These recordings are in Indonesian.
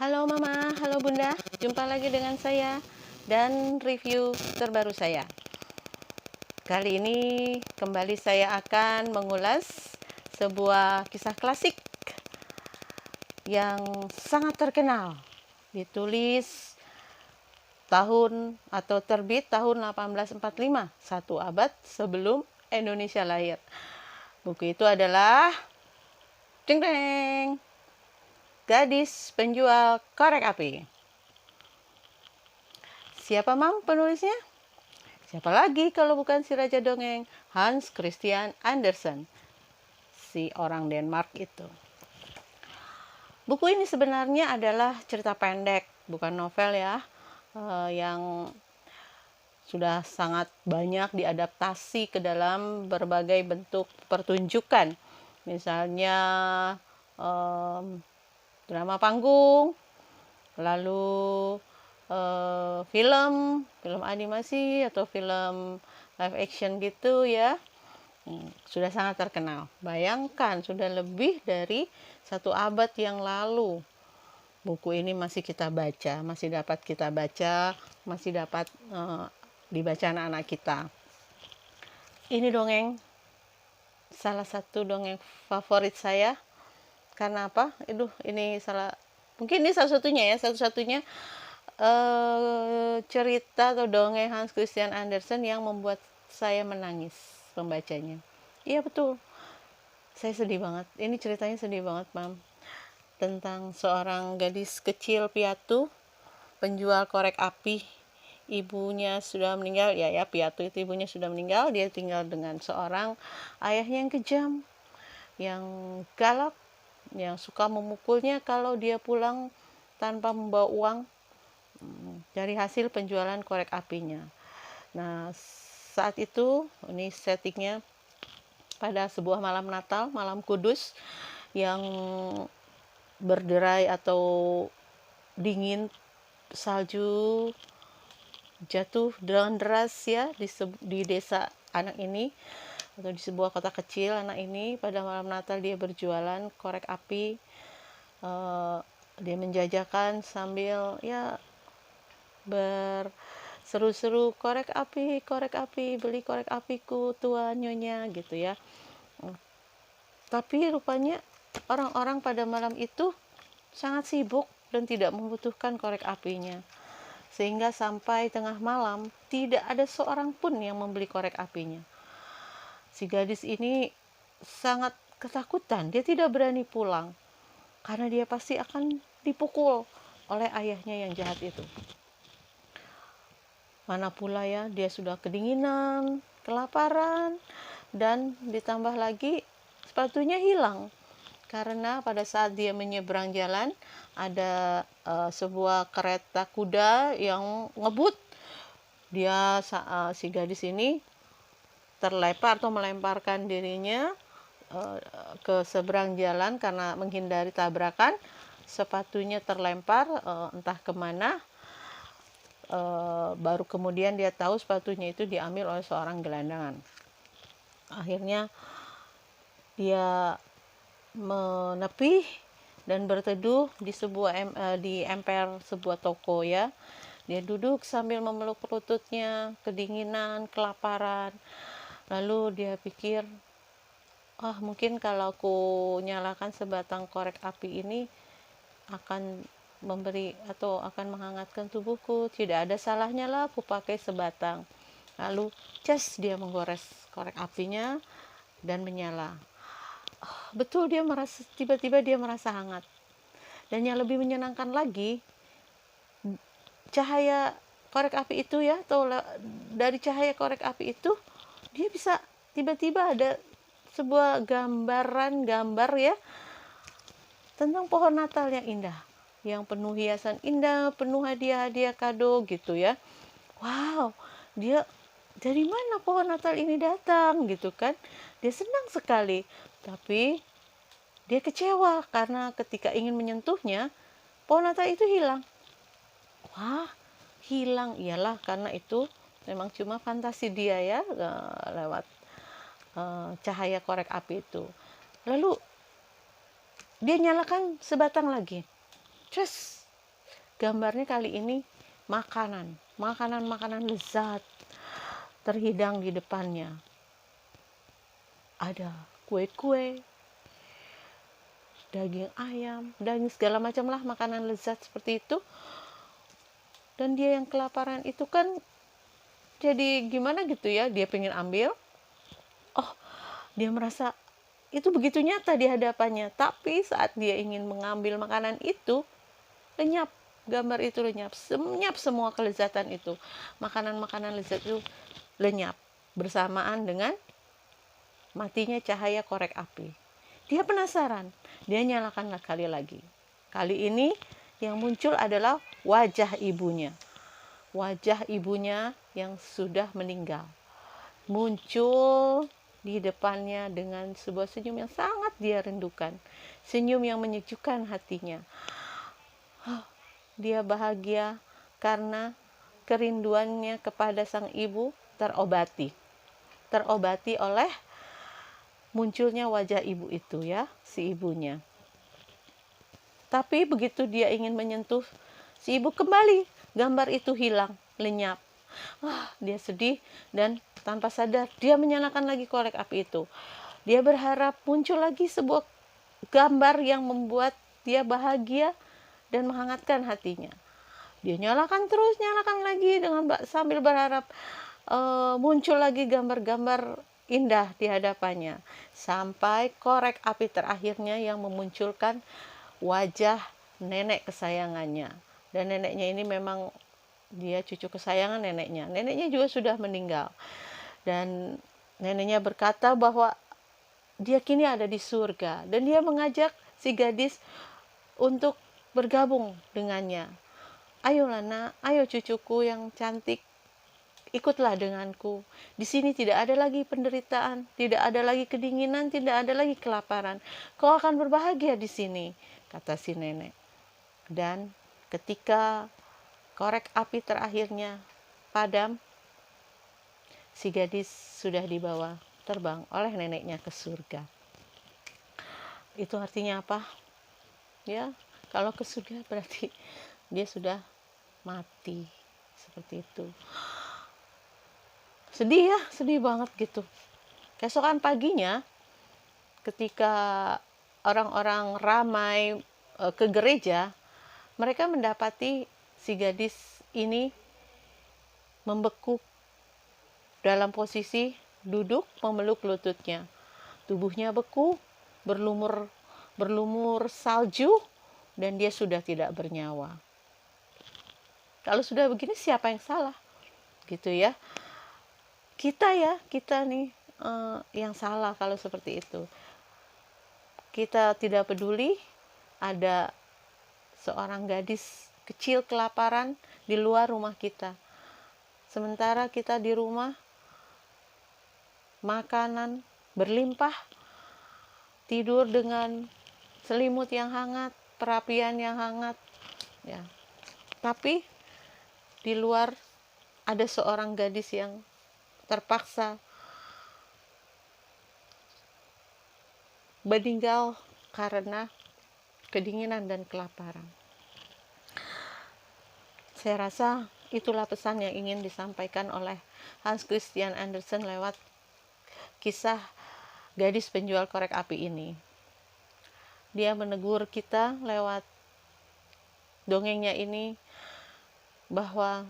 Halo Mama, halo Bunda, jumpa lagi dengan saya dan review terbaru saya. Kali ini kembali saya akan mengulas sebuah kisah klasik yang sangat terkenal. Ditulis tahun atau terbit tahun 1845, satu abad sebelum Indonesia lahir. Buku itu adalah Deng Deng, Gadis Penjual Korek Api. Siapa Mam penulisnya? Siapa lagi kalau bukan si Raja Dongeng, Hans Christian Andersen, si orang Denmark itu. Buku ini sebenarnya adalah cerita pendek, bukan novel ya, yang sudah sangat banyak diadaptasi ke dalam berbagai bentuk pertunjukan. Misalnya drama panggung, lalu film animasi atau film live action gitu ya. Sudah sangat terkenal. Bayangkan sudah lebih dari satu abad yang lalu buku ini masih kita baca, masih dapat kita baca, masih dapat dibaca anak-anak kita. Ini dongeng salah satu dongeng favorit saya. Karena apa? Mungkin ini salah satunya ya, satu-satunya cerita atau dongeng Hans Christian Andersen yang membuat saya menangis membacanya. Iya betul, saya sedih banget. Ini ceritanya sedih banget, Mam. Tentang seorang gadis kecil piatu, penjual korek api. Ibunya sudah meninggal, ya piatu itu ibunya sudah meninggal. Dia tinggal dengan seorang ayahnya yang kejam, yang galak, yang suka memukulnya kalau dia pulang tanpa membawa uang dari hasil penjualan korek apinya. Nah, saat itu ini settingnya pada sebuah malam Natal, malam Kudus yang berderai atau dingin, salju jatuh dengan deras ya di desa anak ini atau di sebuah kota kecil. Anak ini pada malam Natal dia berjualan korek api, dia menjajakan sambil ya berseru-seru, korek api, beli korek apiku tuan nyonya gitu ya. Tapi rupanya orang-orang pada malam itu sangat sibuk dan tidak membutuhkan korek apinya, sehingga sampai tengah malam tidak ada seorang pun yang membeli korek apinya. Si gadis ini sangat ketakutan, dia tidak berani pulang karena dia pasti akan dipukul oleh ayahnya yang jahat itu. Mana pula ya, dia sudah kedinginan, kelaparan, dan ditambah lagi sepatunya hilang. Karena pada saat dia menyeberang jalan, ada sebuah kereta kuda yang ngebut. Dia si gadis ini terlempar atau melemparkan dirinya ke seberang jalan karena menghindari tabrakan. Sepatunya terlempar entah kemana. Baru kemudian dia tahu sepatunya itu diambil oleh seorang gelandangan. Akhirnya dia menepi dan berteduh di emper sebuah toko ya. Dia duduk sambil memeluk lututnya, kedinginan, kelaparan. Lalu dia pikir, mungkin kalau aku nyalakan sebatang korek api ini akan memberi atau akan menghangatkan tubuhku. Tidak ada salahnya lah aku pakai sebatang. Lalu dia menggores korek apinya dan menyala. Betul, tiba-tiba dia merasa hangat. Dan yang lebih menyenangkan lagi, cahaya korek api itu ya, atau dari cahaya korek api itu dia bisa tiba-tiba ada sebuah gambar ya tentang pohon Natal yang indah, yang penuh hiasan indah, penuh hadiah-hadiah kado gitu ya. Wow, dia dari mana pohon Natal ini datang gitu kan? Dia senang sekali, tapi dia kecewa karena ketika ingin menyentuhnya, pohon Natal itu hilang. Wah, hilang, iyalah karena itu memang cuma fantasi dia ya, lewat cahaya korek api itu. Lalu dia nyalakan sebatang lagi. gambarnya kali ini makanan lezat terhidang di depannya. Ada kue-kue, daging ayam, daging segala macam lah, makanan lezat seperti itu. Dan dia yang kelaparan itu kan jadi gimana gitu ya, dia pengen ambil. Oh, dia merasa itu begitu nyata di hadapannya, tapi saat dia ingin mengambil makanan itu, lenyap, gambar itu lenyap semua kelezatan itu, makanan lezat itu lenyap bersamaan dengan matinya cahaya korek api. Dia penasaran, dia nyalakan kali lagi. Kali ini yang muncul adalah wajah ibunya yang sudah meninggal, muncul di depannya dengan sebuah senyum yang sangat dia rindukan, senyum yang menyejukkan hatinya. Dia bahagia karena kerinduannya kepada sang ibu terobati oleh munculnya wajah ibu itu ya, si ibunya. Tapi begitu dia ingin menyentuh si ibu, kembali gambar itu hilang, lenyap. Dia sedih dan tanpa sadar dia menyalakan lagi korek api itu. Dia berharap muncul lagi sebuah gambar yang membuat dia bahagia dan menghangatkan hatinya. Dia nyalakan lagi sambil berharap muncul lagi gambar-gambar indah di hadapannya, sampai korek api terakhirnya yang memunculkan wajah nenek kesayangannya. Dan neneknya ini memang dia cucu kesayangan neneknya juga sudah meninggal, dan neneknya berkata bahwa dia kini ada di surga, dan dia mengajak si gadis untuk bergabung dengannya. Ayolah nak, ayo cucuku yang cantik, ikutlah denganku. Di sini tidak ada lagi penderitaan, tidak ada lagi kedinginan, tidak ada lagi kelaparan. Kau akan berbahagia di sini, kata si nenek. Dan ketika korek api terakhirnya padam, si gadis sudah dibawa terbang oleh neneknya ke surga. Itu artinya apa? Ya, kalau ke surga berarti dia sudah mati, seperti itu. Sedih ya, sedih banget gitu. Keesokan paginya ketika orang-orang ramai ke gereja, mereka mendapati si gadis ini membekuk dalam posisi duduk memeluk lututnya. Tubuhnya beku, berlumur salju, dan dia sudah tidak bernyawa. Kalau sudah begini, siapa yang salah? Gitu ya. Kita nih yang salah kalau seperti itu. Kita tidak peduli ada seorang gadis kecil kelaparan di luar rumah kita. Sementara kita di rumah, makanan berlimpah, tidur dengan selimut yang hangat, perapian yang hangat, ya. Tapi di luar ada seorang gadis yang terpaksa meninggal karena kedinginan dan kelaparan. Saya rasa itulah pesan yang ingin disampaikan oleh Hans Christian Andersen lewat kisah gadis penjual korek api ini. Dia menegur kita lewat dongengnya ini bahwa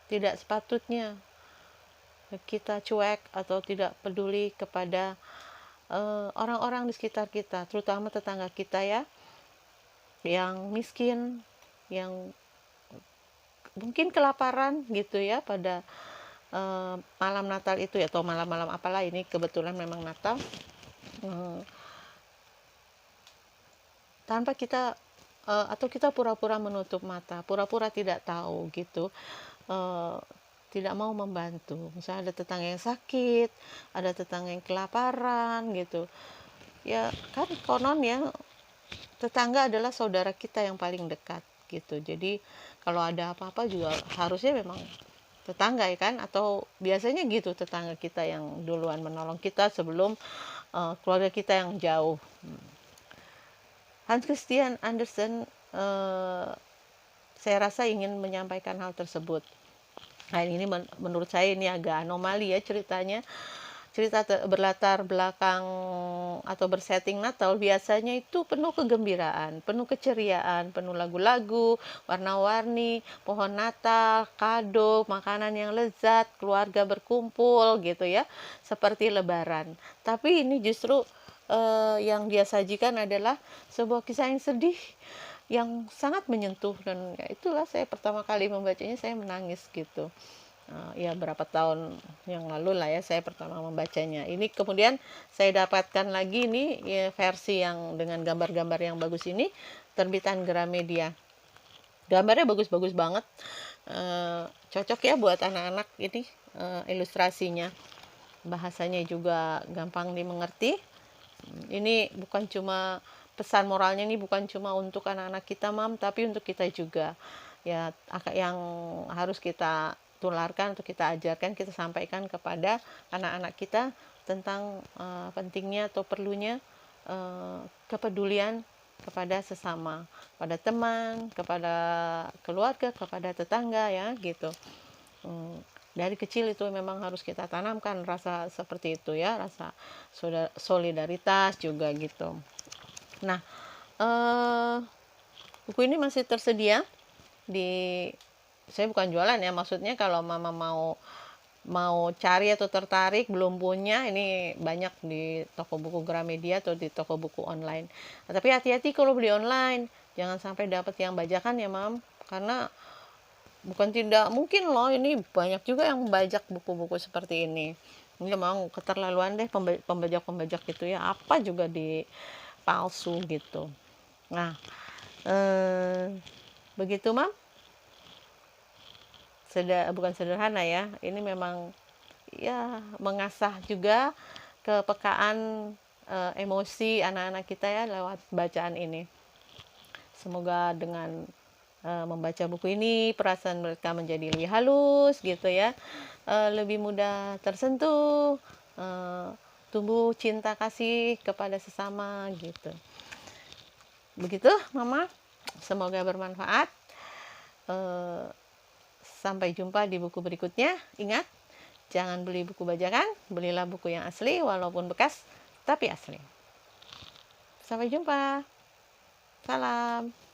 tidak sepatutnya kita cuek atau tidak peduli kepada orang-orang di sekitar kita, terutama tetangga kita ya, yang miskin, yang mungkin kelaparan gitu ya pada malam Natal itu ya, atau malam-malam apalah ini, kebetulan memang Natal. Tanpa kita atau kita pura-pura menutup mata, pura-pura tidak tahu gitu, tidak mau membantu. Misalnya ada tetangga yang sakit, ada tetangga yang kelaparan gitu ya, kan konon ya tetangga adalah saudara kita yang paling dekat gitu. Jadi kalau ada apa-apa juga harusnya memang tetangga ya kan, atau biasanya gitu tetangga kita yang duluan menolong kita sebelum keluarga kita yang jauh. Hans Christian Andersen eh, saya rasa ingin menyampaikan hal tersebut. Nah, ini menurut saya ini agak anomali ya ceritanya. Cerita berlatar belakang atau bersetting Natal biasanya itu penuh kegembiraan, penuh keceriaan, penuh lagu-lagu, warna-warni, pohon Natal, kado, makanan yang lezat, keluarga berkumpul gitu ya, seperti Lebaran. Tapi ini justru yang dia sajikan adalah sebuah kisah yang sedih, yang sangat menyentuh, dan ya itulah saya pertama kali membacanya saya menangis gitu. Ya berapa tahun yang lalu lah ya saya pertama membacanya. Ini kemudian saya dapatkan lagi ini ya, versi yang dengan gambar-gambar yang bagus ini, terbitan Gramedia. Gambarnya bagus-bagus banget, cocok ya buat anak-anak ini, ilustrasinya, bahasanya juga gampang dimengerti. Ini bukan cuma pesan moralnya, ini bukan cuma untuk anak-anak kita mam, tapi untuk kita juga ya, yang harus kita tularkan, untuk kita ajarkan, kita sampaikan kepada anak-anak kita tentang pentingnya atau perlunya kepedulian kepada sesama, pada teman, kepada keluarga, kepada tetangga ya gitu. Dari kecil itu memang harus kita tanamkan rasa seperti itu ya, rasa solidaritas juga gitu. Nah, buku ini masih tersedia di, saya bukan jualan ya, maksudnya kalau mama mau cari atau tertarik belum punya, ini banyak di toko buku Gramedia atau di toko buku online. Nah, tapi hati-hati kalau beli online, jangan sampai dapat yang bajakan ya mam, karena bukan tidak mungkin loh, ini banyak juga yang membajak buku-buku seperti ini. Ini memang keterlaluan deh pembajak-pembajak gitu ya, apa juga di palsu gitu. Nah, begitu mam, bukan sederhana ya, ini memang ya mengasah juga kepekaan emosi anak-anak kita ya lewat bacaan ini. Semoga dengan membaca buku ini perasaan mereka menjadi lebih halus gitu ya, lebih mudah tersentuh, tumbuh cinta kasih kepada sesama gitu. Begitu mama, semoga bermanfaat. Sampai jumpa di buku berikutnya. Ingat, jangan beli buku bajakan, belilah buku yang asli walaupun bekas tapi asli. Sampai jumpa. Salam.